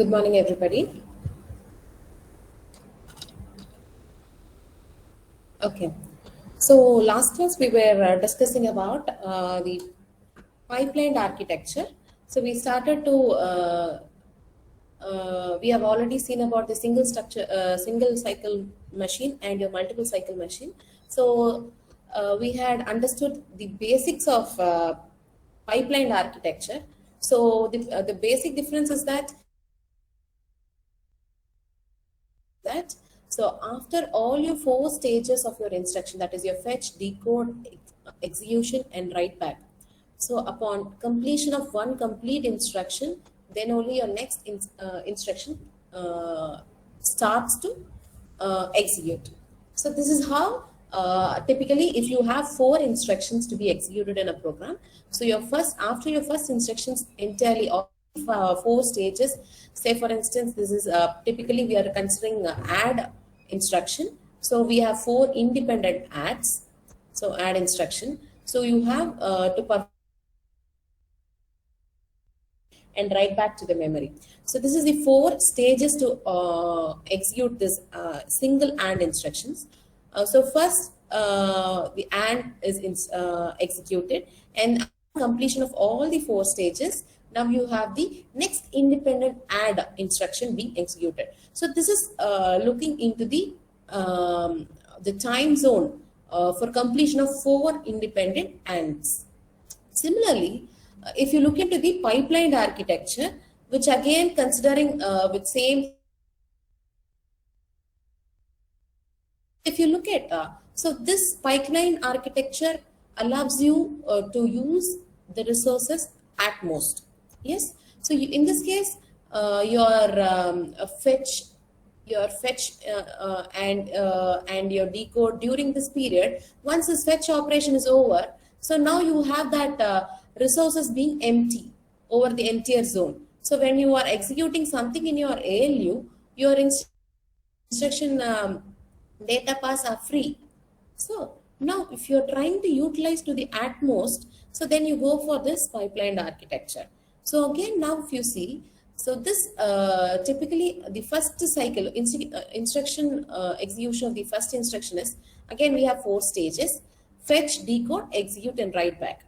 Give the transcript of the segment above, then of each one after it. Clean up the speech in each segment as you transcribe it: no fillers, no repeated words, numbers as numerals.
Good morning, everybody. Okay, so last class we were discussing about the pipeline architecture. So we started to we have already seen about the single structure, single cycle machine and your multiple cycle machine. So we had understood the basics of pipeline architecture. So the basic difference is that so after all your four stages of your instruction, that is your fetch, decode, execution and write back, so upon completion of one complete instruction, then only your next instruction starts to execute. So this is how typically if you have four instructions to be executed in a program, so your first, after your first instructions entirely all four stages, say for instance this is typically we are considering add instruction. So we have four independent adds, so add instruction, so you have to perform and write back to the memory. So this is the four stages to execute this single AND instructions. So first the AND is executed, and completion of all the four stages, now you have the next independent add instruction being executed. So this is looking into the time zone for completion of four independent ANDs. Similarly, if you look into the pipeline architecture, which again considering with same, if you look at so this pipeline architecture allows you to use the resources at most. Yes, so you, in this case your fetch and your decode during this period, once this fetch operation is over, so now you have that resources being empty over the entire zone. So when you are executing something in your ALU, your instruction data paths are free. So now if you're trying to utilize to the utmost, so then you go for this pipeline architecture. So again, now if you see, so this typically the first cycle instruction execution of the first instruction is, again we have four stages: fetch, decode, execute and write back.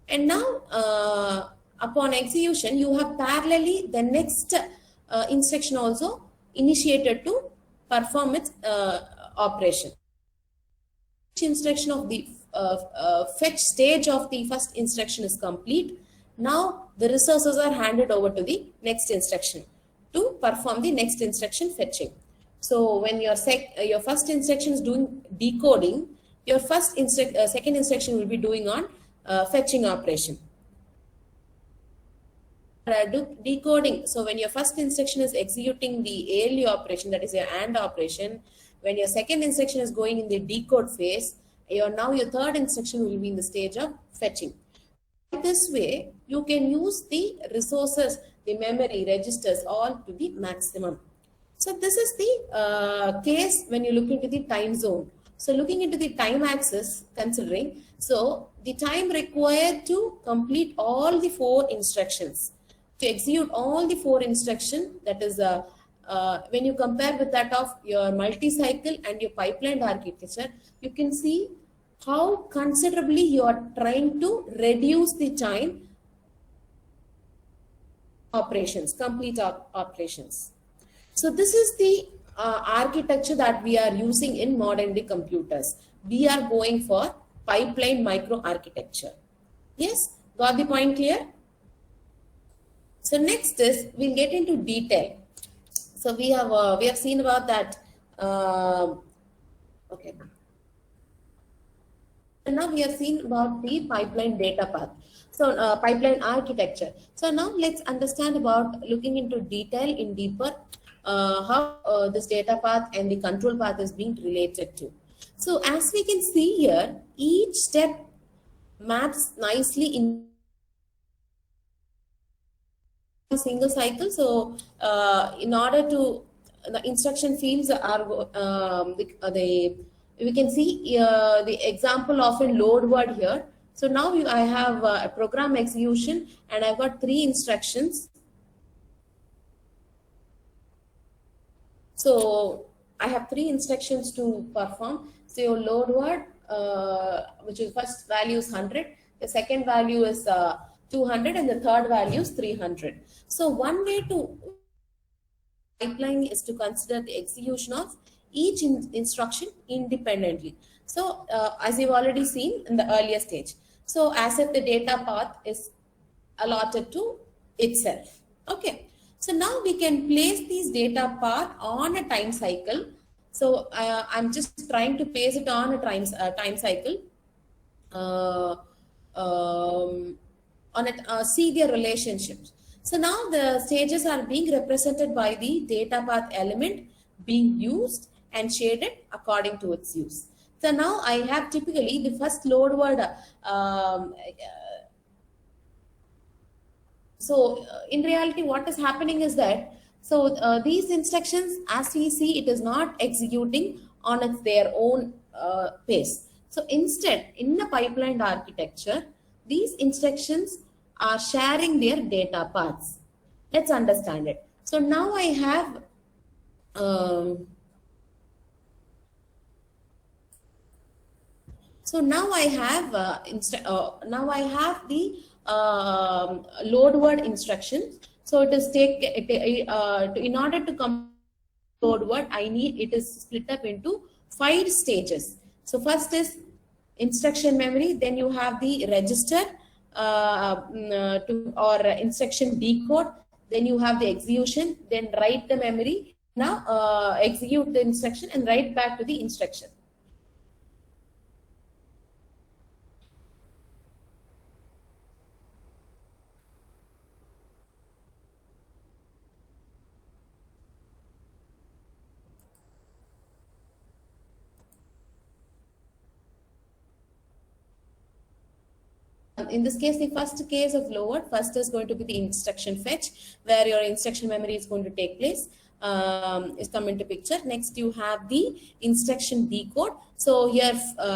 And now upon execution, you have parallelly the next instruction also initiated to perform its operation. Instruction of the fetch stage of the first instruction is complete. Now the resources are handed over to the next instruction to perform the next instruction fetching. So when your first instruction is doing decoding, your second instruction will be doing on fetching operation. Decoding, so when your first instruction is executing the ALU operation, that is your AND operation, when your second instruction is going in the decode phase, your third instruction will be in the stage of fetching. This way you can use the resources, the memory, registers all to the maximum. So this is the case when you look into the time zone. So looking into the time axis, considering, so the time required to complete all the four instructions, to execute all the four instructions, that is when you compare with that of your multi-cycle and your pipeline architecture, you can see how considerably you are trying to reduce the time operations, complete operations. So this is the architecture that we are using in modern day computers. We are going for pipeline micro architecture. Yes, got the point clear? So next is we'll get into detail. So we have seen about that. Okay. And now we have seen about the pipeline data path. So pipeline architecture. So now let's understand about looking into detail in deeper how this data path and the control path is being related to. So as we can see here, each step maps nicely in a single cycle. So in order to, the instruction fields are we can see the example of a load word here. So now I have a program execution and I've got three instructions. So I have three instructions to perform. So your load word, which is first value is 100, the second value is 200, and the third value is 300. So one way to pipeline is to consider the execution of each instruction independently. So as you've already seen in the earlier stage, so as if the data path is allotted to itself. Okay, so now we can place these data path on a time cycle. So I'm just trying to place it on a time cycle. Uh, on a see their relationships. So now the stages are being represented by the data path element being used and shaded according to its use. So now I have typically the first load word. In reality, what is happening is that these instructions, as we see, it is not executing on their own pace. So instead, in the pipelined architecture, these instructions are sharing their data paths. Let's understand it. So now I have now I have the load word instruction. So it is in order to come load word, it is split up into 5 stages. So first is instruction memory, then you have the register or instruction decode, then you have the execution, then write the memory, now execute the instruction and write back to the instruction. In this case, the first case of load, first is going to be the instruction fetch, where your instruction memory is going to take place, is come into picture. Next, you have the instruction decode. So here,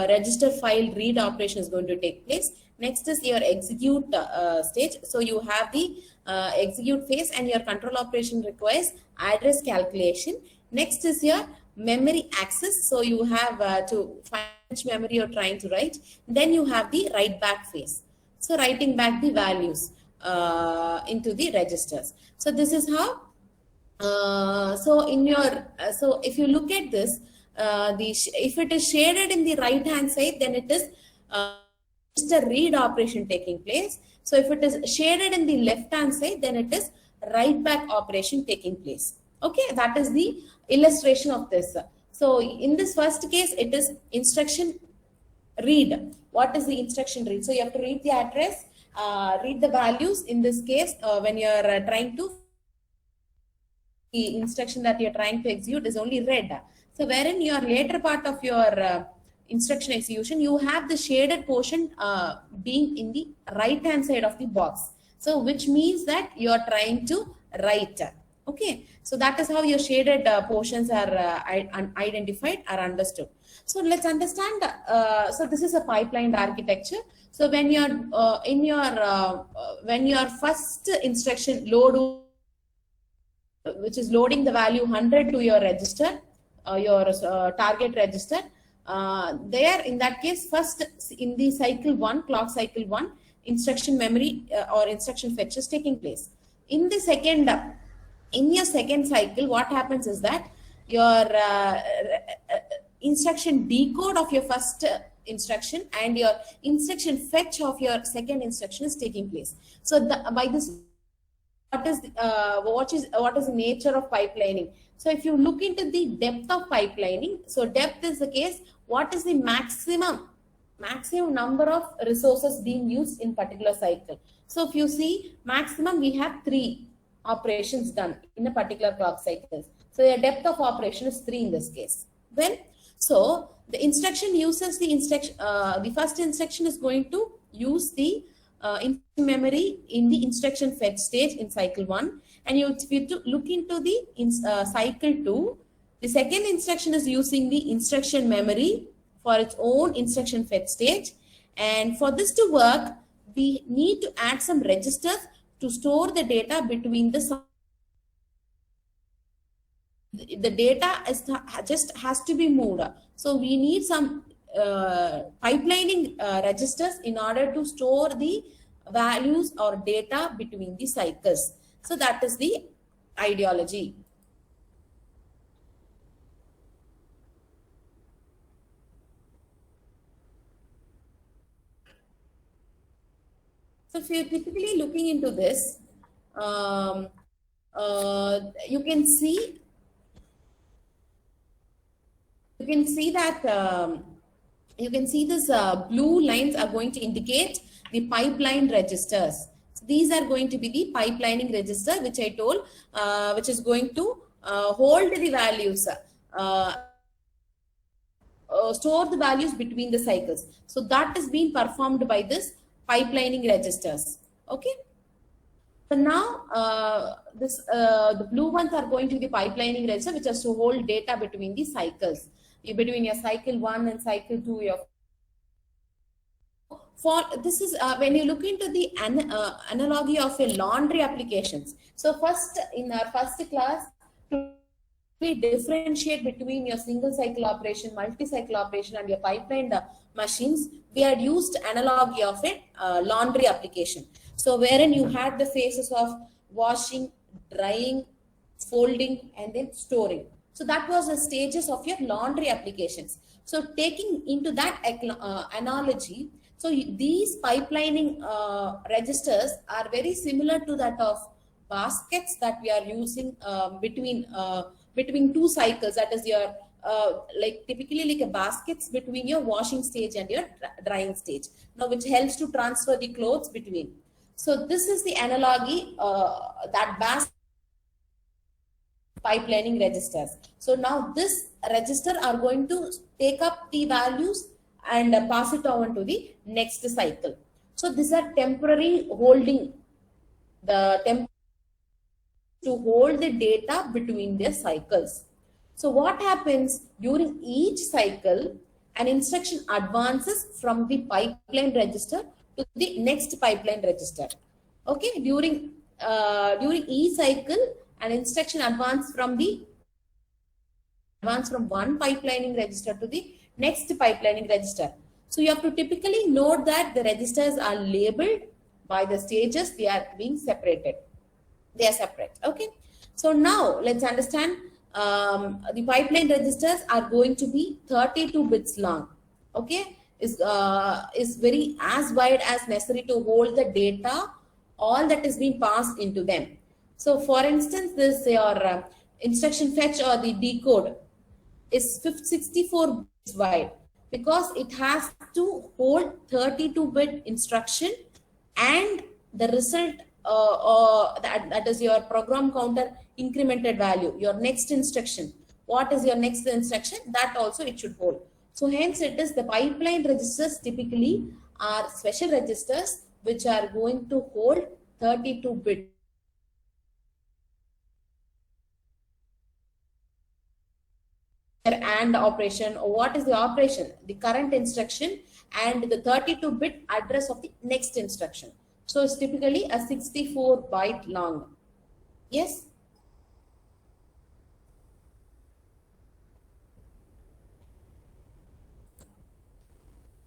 register file read operation is going to take place. Next is your execute stage. So you have the execute phase, and your control operation requires address calculation. Next is your memory access. So you have to find which memory you're trying to write. Then you have the write back phase. So writing back the values into the registers. So this is how. So if you look at this, if it is shaded in the right hand side, then it is just a read operation taking place. So if it is shaded in the left hand side, then it is write back operation taking place. Okay, that is the illustration of this. So in this first case, it is instruction read. What is the instruction read? So you have to read the address, read the values. In this case, when you are trying to, the instruction that you're trying to execute is only read. So wherein your later part of your instruction execution, you have the shaded portion being in the right hand side of the box. So which means that you are trying to write. Okay, so that is how your shaded portions are identified or understood. So let's understand. So this is a pipelined architecture. So when you're when your first instruction load, which is loading the value 100 to your register, your target register, there in that case, first in the cycle 1, clock cycle 1, instruction memory or instruction fetch is taking place. In the second, in your second cycle, what happens is that your instruction decode of your first instruction and your instruction fetch of your second instruction is taking place. So by this, what is the nature of pipelining? So if you look into the depth of pipelining, so depth is the case, what is the maximum number of resources being used in particular cycle. So if you see maximum, we have 3 operations done in a particular clock cycle. So the depth of operation is 3 in this case. So the instruction uses the instruction, the first instruction is going to use the memory in the instruction fetch stage in cycle 1, and if you look into the cycle 2, the second instruction is using the instruction memory for its own instruction fetch stage, and for this to work, we need to add some registers to store the data between the the data is just has to be moved. So we need some pipelining registers in order to store the values or data between the cycles. So that is the ideology. So if you're typically looking into this, um, you can see that you can see this blue lines are going to indicate the pipeline registers. So these are going to be the pipelining register, which I told, which is going to hold the values, store the values between the cycles. So that is being performed by this pipelining registers. Okay. So now the blue ones are going to the pipelining register, which has to hold data between the cycles, between your cycle 1 and cycle 2. Your for this is when you look into the analogy of a laundry applications. So first, in our first class, we differentiate between your single cycle operation, multi-cycle operation, and your pipeline machines. We had used analogy of a laundry application. So wherein you had the phases of washing, drying, folding, and then storing. So that was the stages of your laundry applications. So taking into that analogy, so these pipelining registers are very similar to that of baskets that we are using between two cycles. That is your like typically like a baskets between your washing stage and your drying stage. Now, which helps to transfer the clothes between. So this is the analogy that basket pipelining registers. So now this register are going to take up the values and pass it on to the next cycle. So these are temporary holding, the to hold the data between their cycles. So what happens during each cycle, an instruction advances from the pipeline register to the next pipeline register. Okay, during each cycle, an instruction advance from one pipelining register to the next pipelining register. So you have to typically note that the registers are labeled by the stages they are being separated. They are separate. Okay. So now let's understand the pipeline registers are going to be 32 bits long. Okay, is very as wide as necessary to hold the data, all that is being passed into them. So for instance, this your instruction fetch or the decode is 64 bits wide because it has to hold 32-bit instruction and the result that is your program counter incremented value, your next instruction. What is your next instruction? That also it should hold. So hence it is the pipeline registers typically are special registers which are going to hold 32-bit. And operation, or what is the operation? The current instruction and the 32-bit address of the next instruction. So it's typically a 64-byte long. Yes.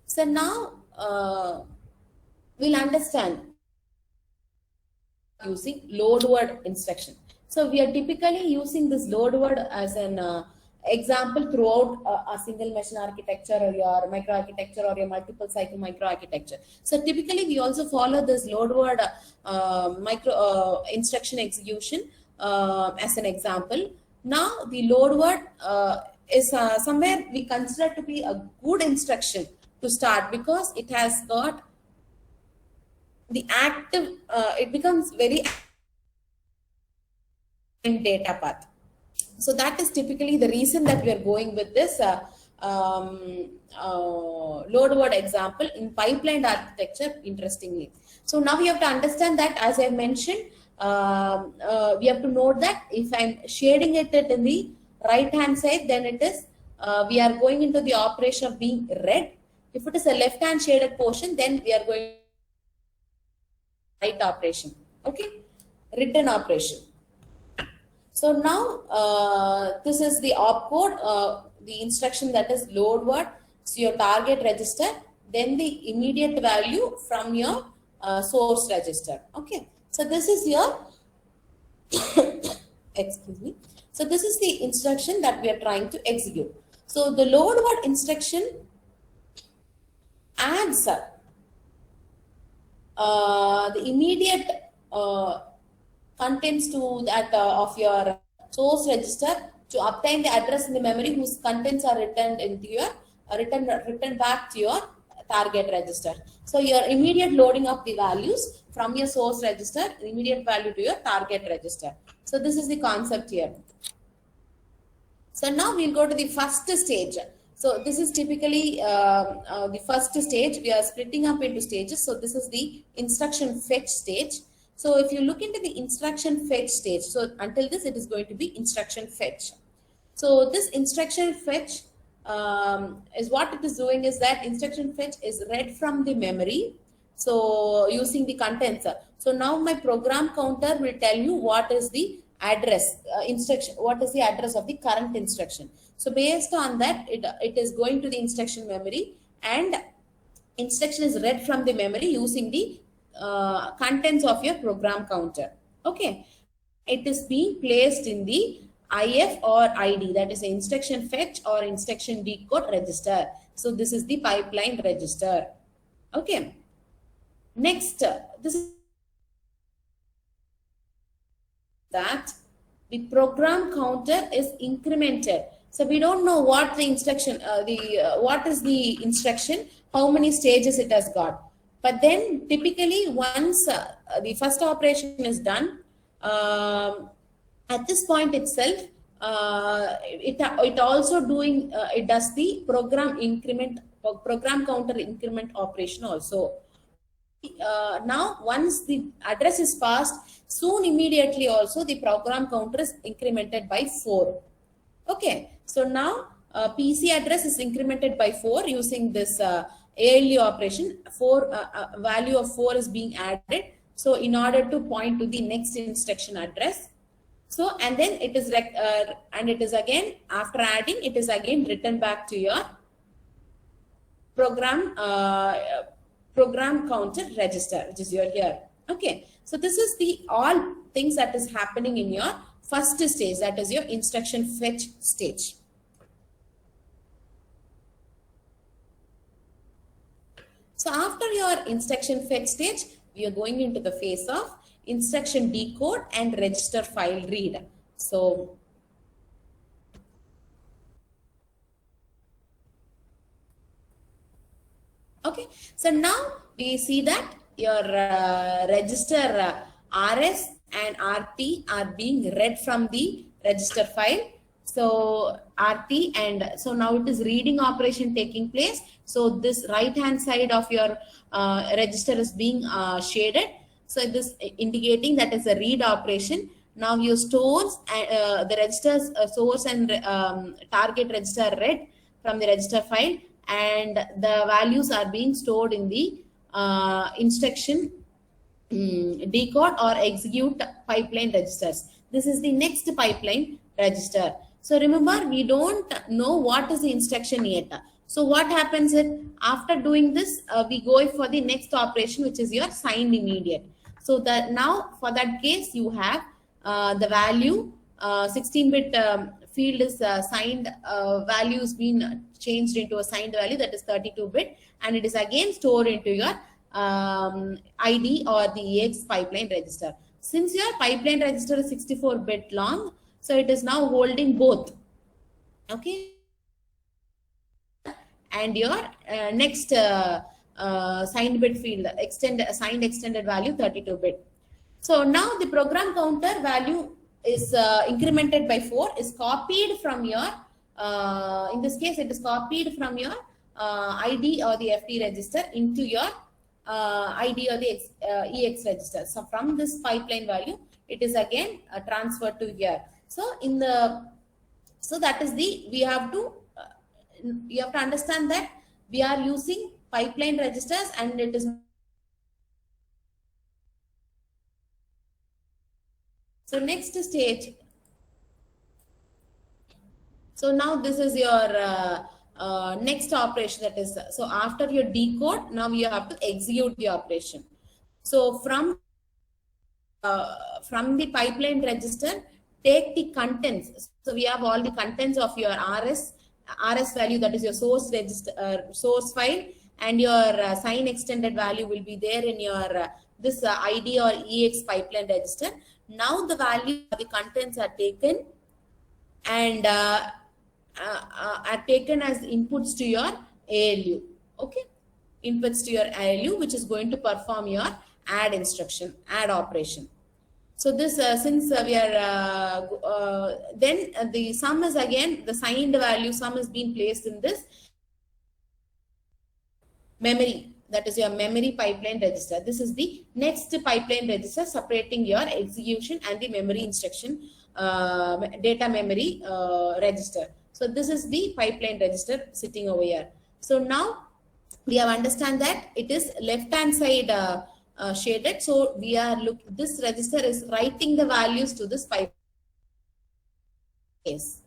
So now we'll understand using load word instruction. So we are typically using this load word as an example throughout a single machine architecture or your microarchitecture or your multiple cycle microarchitecture. So typically we also follow this load word instruction execution as an example. Now the load word is somewhere we consider to be a good instruction to start because it has got the active, it becomes very in data path. So that is typically the reason that we are going with this load word example in pipeline architecture, interestingly. So now we have to understand that, as I mentioned, we have to note that if I'm shading it in the right hand side, then it is, we are going into the operation of being red. If it is a left hand shaded portion, then we are going right operation. Okay, written operation. So now this is the opcode, the instruction that is load word, so your target register, then the immediate value from your source register. Okay, so this is your excuse me. So this is the instruction that we are trying to execute. So the load word instruction adds the immediate contents to that of your source register to obtain the address in the memory whose contents are returned into your written back to your target register. So your immediate loading of the values from your source register, immediate value to your target register. So this is the concept here. So now we'll go to the first stage. So this is typically the first stage. We are splitting up into stages. So this is the instruction fetch stage. So if you look into the instruction fetch stage, so until this it is going to be instruction fetch. So this instruction fetch is what it is doing is that instruction fetch is read from the memory. So using the contents. So now my program counter will tell you what is the address instruction, what is the address of the current instruction. So based on that, it is going to the instruction memory, and instruction is read from the memory using the contents of your program counter. Okay, it is being placed in the IF or ID, that is the instruction fetch or instruction decode register. So this is the pipeline register. Okay, next this is that the program counter is incremented. So we don't know what the instruction, what is the instruction, how many stages it has got. But then typically once the first operation is done, at this point itself, it also doing, it does the program counter increment operation also. Now once the address is passed, soon immediately also the program counter is incremented by 4. Okay, so now PC address is incremented by 4 using this ALU operation. Value of 4 is being added, so in order to point to the next instruction address. So and then it is and it is again, after adding, it is again written back to your program counter register, which is your here. Okay, so this is the all things that is happening in your first stage, that is your instruction fetch stage. So after your instruction fetch stage, we are going into the phase of instruction decode and register file read. So okay, so now we see that your register RS and RT are being read from the register file. So RT, and so now it is reading operation taking place. So this right hand side of your register is being shaded. So this indicating that is a read operation. Now your stores, the registers source and target register are read from the register file, and the values are being stored in the instruction decode or execute pipeline registers. This is the next pipeline register. So remember, we don't know what is the instruction yet. So what happens is, after doing this, we go for the next operation, which is your signed immediate. So that now for that case, you have the value 16-bit field is signed value is been changed into a signed value, that is 32-bit, and it is again stored into your ID or the EX pipeline register. Since your pipeline register is 64-bit long, so it is now holding both. Okay, and your next signed bit field signed extended value 32-bit. So now the program counter value is incremented by 4, is copied from your in this case it is copied from your ID or the FD register into your ID or the EX register. So from this pipeline value, it is again transferred to here. So in the, so that is the, we have to you have to understand that we are using pipeline registers, and it is so next stage. So now this is your next operation, that is, so after your decode, now you have to execute the operation. So from the pipeline register, take the contents. So we have all the contents of your RS value, that is your source register, source file, and your sign extended value will be there in your this ID or EX pipeline register. Now the value, the contents are taken and are taken as inputs to your ALU. Okay, inputs to your ALU, which is going to perform your add instruction, add operation. So this since we are then the sum is again the signed value, sum is being placed in this memory, that is your memory pipeline register. This is the next pipeline register separating your execution and the memory instruction data memory register. So this is the pipeline register sitting over here. So now we have understand that it is left hand side shaded. So we are this register is writing the values to this pipeline. Yes.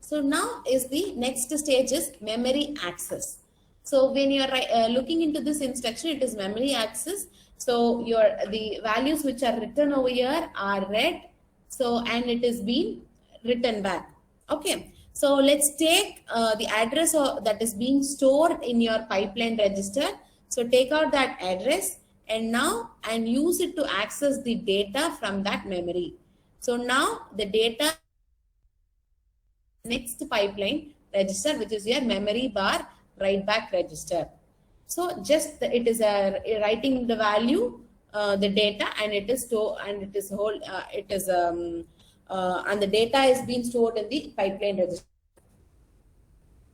So now is the next stage is memory access. So when you are looking into this instruction, it is memory access. So the values which are written over here are read. So and it is being written back. Okay. So let's take the address that is being stored in your pipeline register. So take out that address and use it to access the data from that memory. So now the data next pipeline register, which is your memory bar write back register. So just it is writing the value, the data, and it is stored, and it is whole. And the data is being stored in the pipeline register.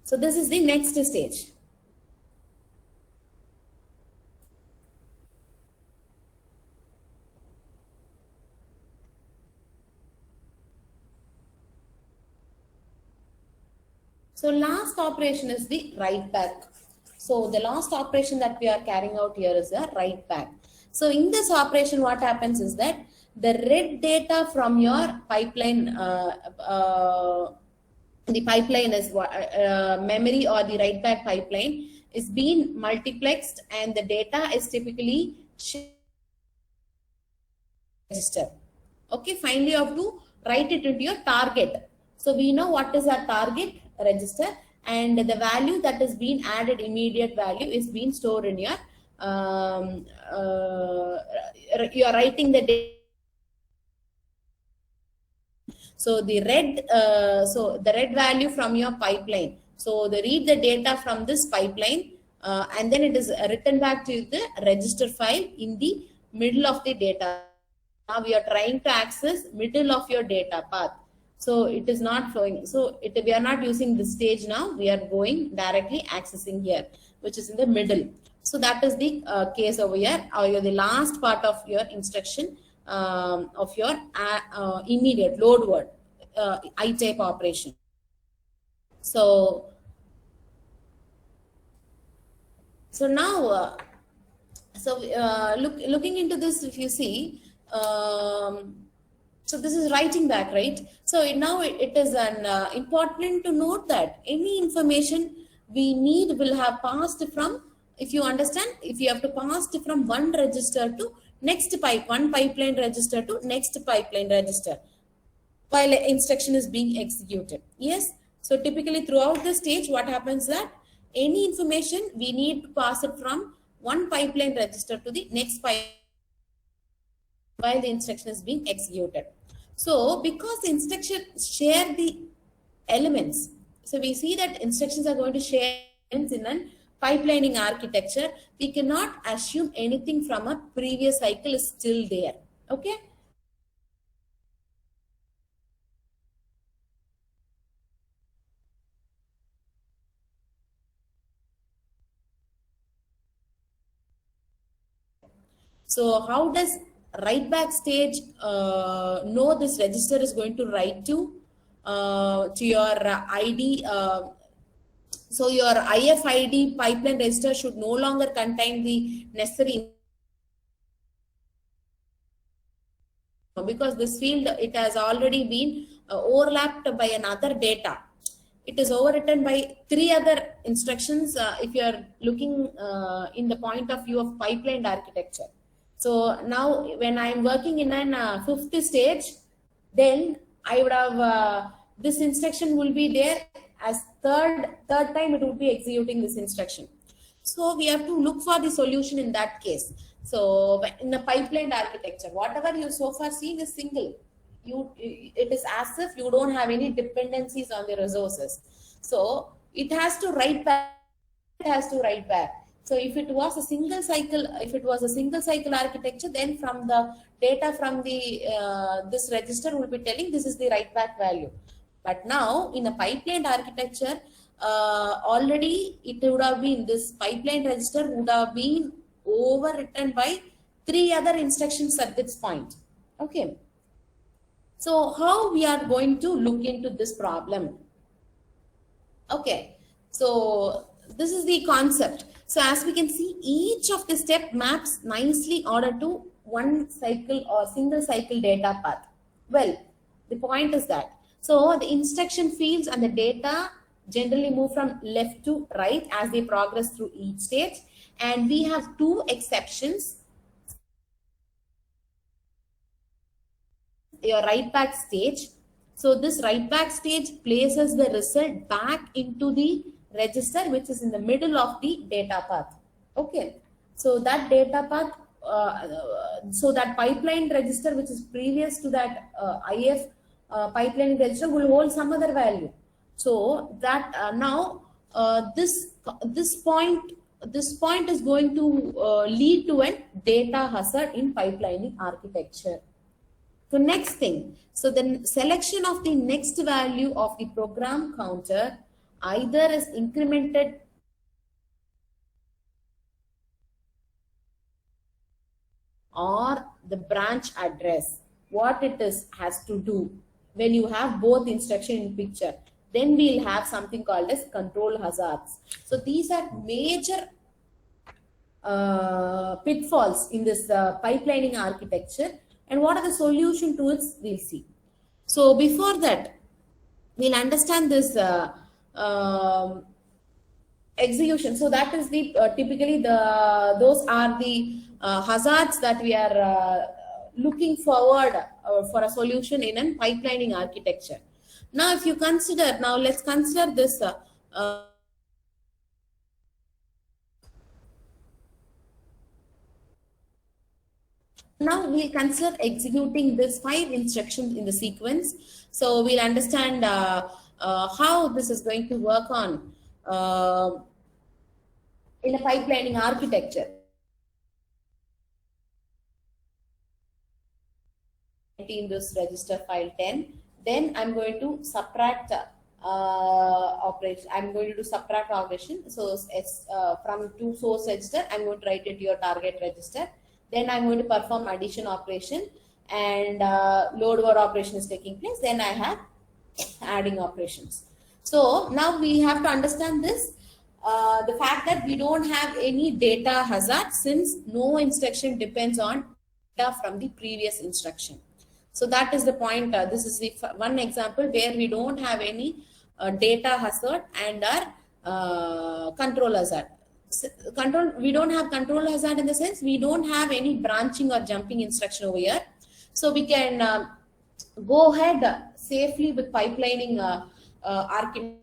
So this is the next stage. So last operation is the write back. So the last operation that we are carrying out here is a write back. So in this operation, what happens is that the read data from your pipeline, the pipeline is memory or the write back pipeline is being multiplexed, and the data is typically register. Okay, finally you have to write it into your target. So we know what is our target register, and the value that is being added, immediate value, is being stored in your you are writing the data. So the red value from your pipeline, so they read the data from this pipeline and then it is written back to the register file in the middle of the data. Now we are trying to access middle of your data path. So it is not flowing. So we are not using this stage now. We are going directly accessing here, which is in the middle. So that is the case over here, or the last part of your instruction of your immediate load word I-type operation. So now, looking into this, if you see. So this is writing back, right? So now it is important to note that any information we need will have passed from, if you understand, if you have to pass from one register to next one pipeline register to next pipeline register while instruction is being executed. Yes. So typically throughout the stage, what happens that any information we need to pass it from one pipeline register to the next pipeline while the instruction is being executed. So because the instructions share the elements, so we see that instructions are going to share elements in a pipelining architecture, we cannot assume anything from a previous cycle is still there. Okay. So how does write back stage know this register is going to write to your ID? So your IFID pipeline register should no longer contain the necessary. because this field, it has already been overlapped by another data. It is overwritten by three other instructions if you are looking in the point of view of pipelined architecture. So now when I am working in an fifth stage, then I would have this instruction will be there as third time it would be executing this instruction. So we have to look for the solution in that case. So in a pipeline architecture, whatever you so far seen is single. It is as if you don't have any dependencies on the resources. So it has to write back. It has to write back. So if it was a single cycle architecture, then from the data from the this register will be telling this is the write back value. But now in a pipeline architecture, already it would have been, this pipeline register would have been overwritten by three other instructions at this point. Okay. So how we are going to look into this problem? Okay. So this is the concept. So as we can see, each of the step maps nicely order to one cycle or single cycle data path. Well, the point is that, so the instruction fields and the data generally move from left to right as they progress through each stage. And we have two exceptions. Your write back stage. So this write back stage places the result back into the register, which is in the middle of the data path. Okay. So that data path, so that pipeline register, which is previous to that IF pipeline register, will hold some other value. So that now this point is going to lead to a data hazard in pipelining architecture. So next thing, so the selection of the next value of the program counter either is incremented or the branch address. What it is has to do when you have both instruction in picture, then we'll have something called as control hazards. So these are major pitfalls in this pipelining architecture. And what are the solution to it, we'll see. So before that, we'll understand this execution. So that is the typically those are the hazards that we are looking forward for a solution in a pipelining architecture. Now, if you consider, now let's consider this now we'll consider executing this 5 instructions in the sequence. So we'll understand how this is going to work on in a pipelining architecture. In this register file 10, then I'm going to subtract operation. I'm going to do subtract operation. So from to source register, I'm going to write it to your target register. Then I'm going to perform addition operation, and load word operation is taking place. Then I have adding operations. So now we have to understand this, the fact that we don't have any data hazard since no instruction depends on data from the previous instruction. So that is the point. This is the one example where we don't have any data hazard and our control hazard. We don't have control hazard in the sense we don't have any branching or jumping instruction over here. So we can go ahead safely with pipelining architecture.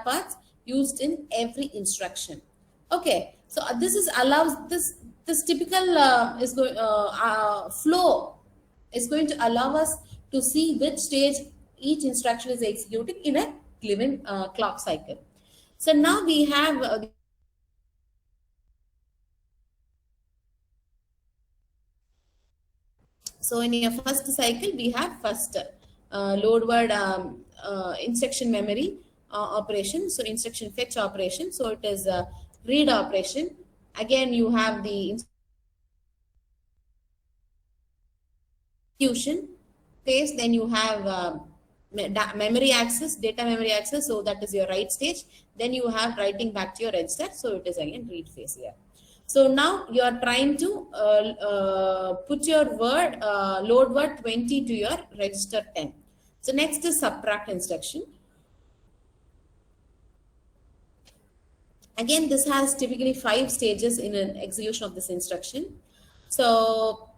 Paths used in every instruction. Okay, so this is allows this typical is going flow is going to allow us to see which stage each instruction is executing in a given clock cycle. So now we have So in your first cycle, we have first load word instruction memory operation. So instruction fetch operation. So it is a read operation. Again, you have the execution phase. Then you have memory access, data memory access. So that is your write stage. Then you have writing back to your register. So it is again read phase here. So now you are trying to put your word, load word 20 to your register 10. So next is subtract instruction. Again, this has typically 5 stages in an execution of this instruction. So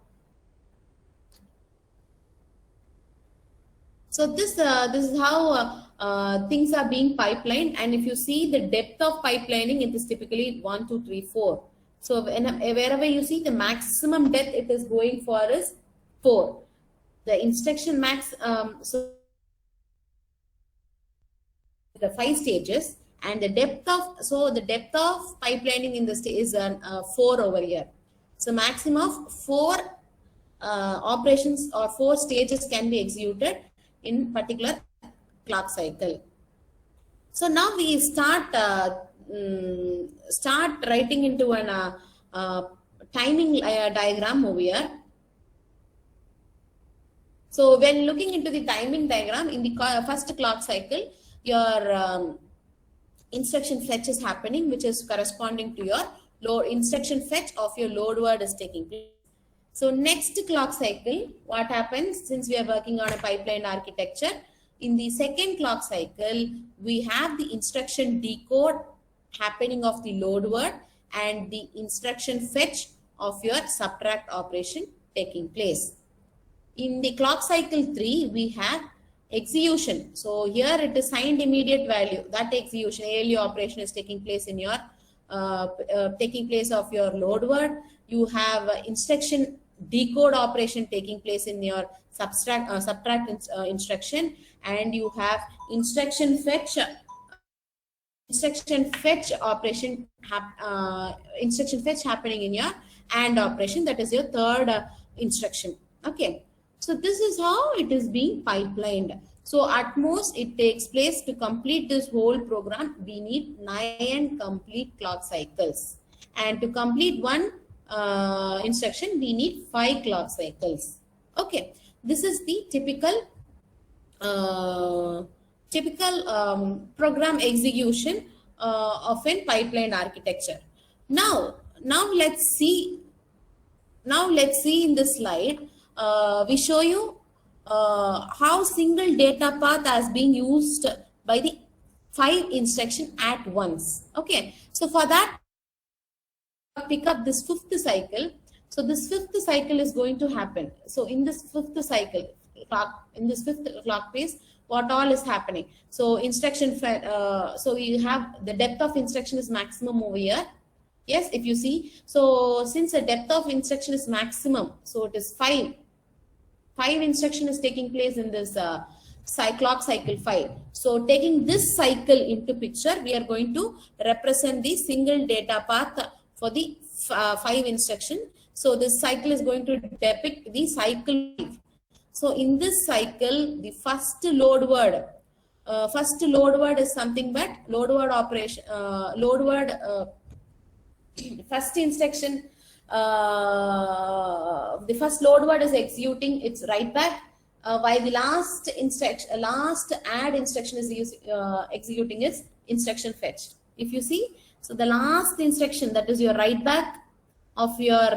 this is how things are being pipelined, and if you see the depth of pipelining, it is typically 1, 2, 3, 4. So wherever you see the maximum depth it is going for is 4. The instruction max, so the 5 stages, and the depth of pipelining in this is 4 over here. So maximum of 4 operations or 4 stages can be executed in particular clock cycle. So now we start writing into an timing diagram over here. So when looking into the timing diagram in the first clock cycle, your instruction fetch is happening, which is corresponding to your load instruction fetch of your load word is taking place. So next clock cycle, what happens, since we are working on a pipeline architecture, in the second clock cycle, we have the instruction decode happening of the load word and the instruction fetch of your subtract operation taking place. In the clock cycle 3, we have execution. So here it is signed immediate value. That execution, ALU operation is taking place in your taking place of your load word. You have instruction decode operation taking place in your subtract instruction, and you have instruction fetch operation instruction fetch happening in your AND operation. That is your third instruction. Okay, so this is how it is being pipelined. So at most it takes place to complete this whole program. We need 9 complete clock cycles, and to complete one instruction we need 5 clock cycles. Okay, this is the typical program execution of a pipeline architecture. Now let's see in this slide. We show you how single data path has been used by the 5 instruction at once. Okay, so for that, pick up this 5th cycle. So this 5th cycle is going to happen. So in this 5th cycle, in this 5th clock phase, what all is happening? So instruction, so you have the depth of instruction is maximum over here. Yes, if you see, so since the depth of instruction is maximum, so it is 5 instruction is taking place in this clock cycle 5. So taking this cycle into picture, we are going to represent the single data path for the 5 instruction. So this cycle is going to depict the cycle. So in this cycle, the first load word is something but load word operation, first instruction, the first load word is executing its write back, while the last add instruction is executing its instruction fetch. If you see, so the last instruction, that is your write back of your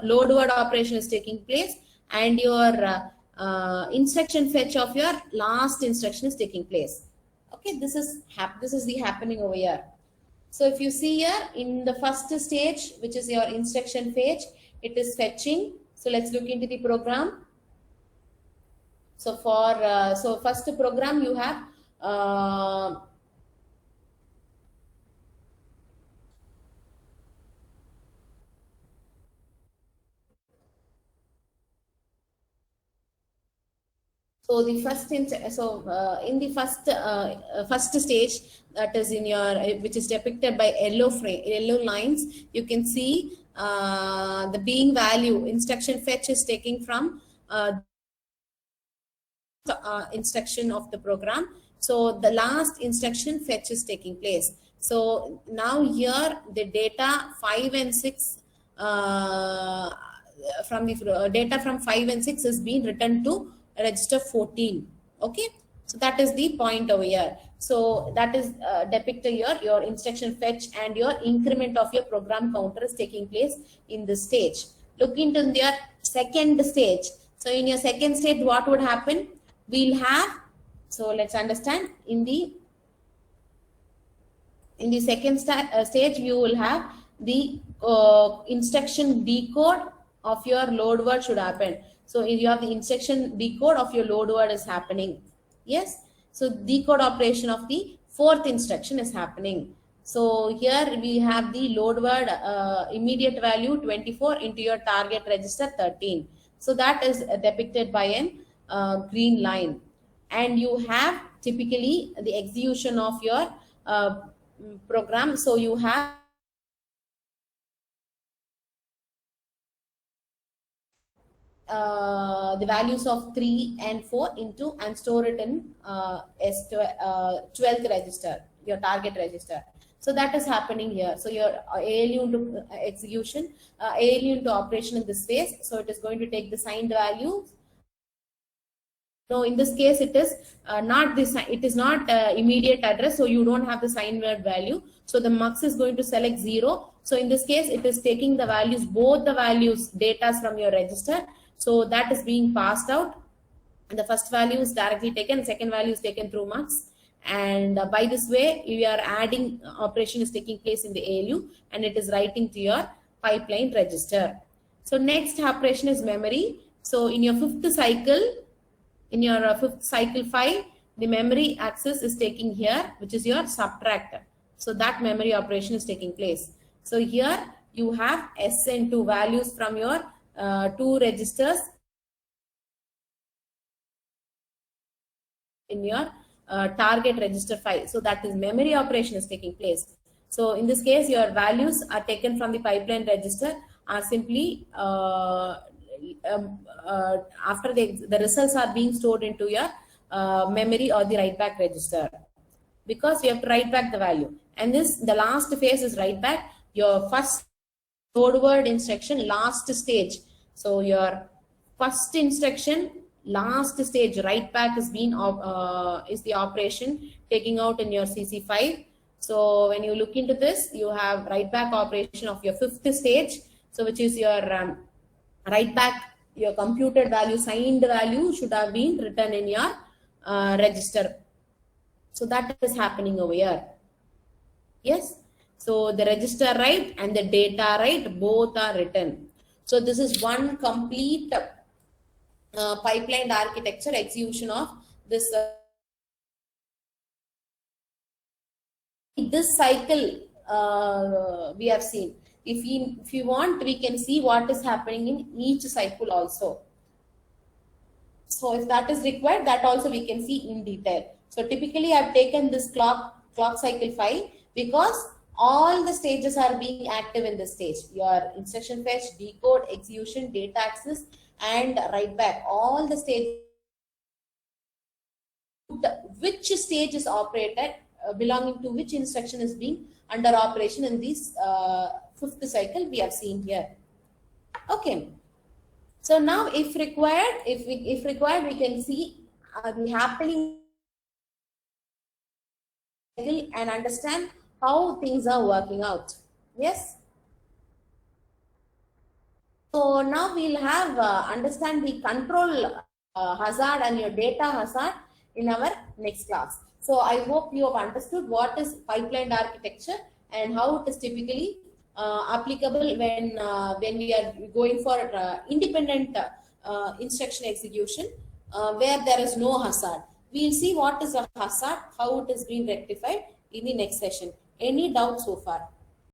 load word operation is taking place, and your instruction fetch of your last instruction is taking place. Okay, this is the happening over here. So if you see here in the first stage, which is your instruction fetch, it is fetching. So let's look into the program. So for first program you have so the first in the first stage, that is in your, which is depicted by yellow lines, you can see the being value instruction fetch is taking from instruction of the program. So the last instruction fetch is taking place. So now here the data 5 and 6 from the data from 5 and 6 is being written to register 14. Okay, so that is the point over here. So that is depicted here. Your instruction fetch and your increment of your program counter is taking place in this stage. Look into your second stage. So in your second stage, what would happen? We'll have, so let's understand, in the second stage, you will have the instruction decode of your load word should happen. So if you have the instruction decode of your load word is happening. Yes. So decode operation of the fourth instruction is happening. So here we have the load word immediate value 24 into your target register 13. So that is depicted by an green line. And you have typically the execution of your program. So you have the values of 3 and 4 into and store it in 12th register, your target register. So that is happening here. So your ALU into execution, ALU into operation in this phase. So it is going to take the signed value. So in this case, it is not this. It is not immediate address. So you don't have the signed word value. So the mux is going to select 0. So in this case, it is taking the values, both the values, data from your register. So that is being passed out. And the first value is directly taken. Second value is taken through mux. And by this way, you are adding operation is taking place in the ALU and it is writing to your pipeline register. So next operation is memory. So in your fifth cycle, in your fifth cycle 5, the memory access is taking here, which is your subtractor. So that memory operation is taking place. So here you have SN2 values from your 2 registers in your target register 5. So that is memory operation is taking place. So in this case, your values are taken from the pipeline register are simply after the results are being stored into your memory or the write back register, because you have to write back the value. And this, the last phase is write back. Your first load word instruction, last stage. So your first instruction, last stage, write back is being is the operation taking out in your CC5. So when you look into this, you have write back operation of your fifth stage. So which is your write back, your computed value, signed value should have been written in your register. So that is happening over here. Yes. So the register write and the data write both are written. So this is one complete pipeline architecture execution of this. This cycle we have seen. If you want, we can see what is happening in each cycle also. So if that is required, that also we can see in detail. So typically I have taken this clock cycle 5 because all the stages are being active in this stage. Your instruction fetch, decode, execution, data access, and write back. All the stages, which stage is operated, belonging to which instruction is being under operation in this fifth cycle we have seen here. Okay. So now if required, we can see the happening and understand how things are working out. Yes. So now we'll have understand the control hazard and your data hazard in our next class. So I hope you have understood what is pipeline architecture and how it is typically applicable when we are going for independent instruction execution where there is no hazard. We'll see what is a hazard, how it is being rectified in the next session. Any doubts so far?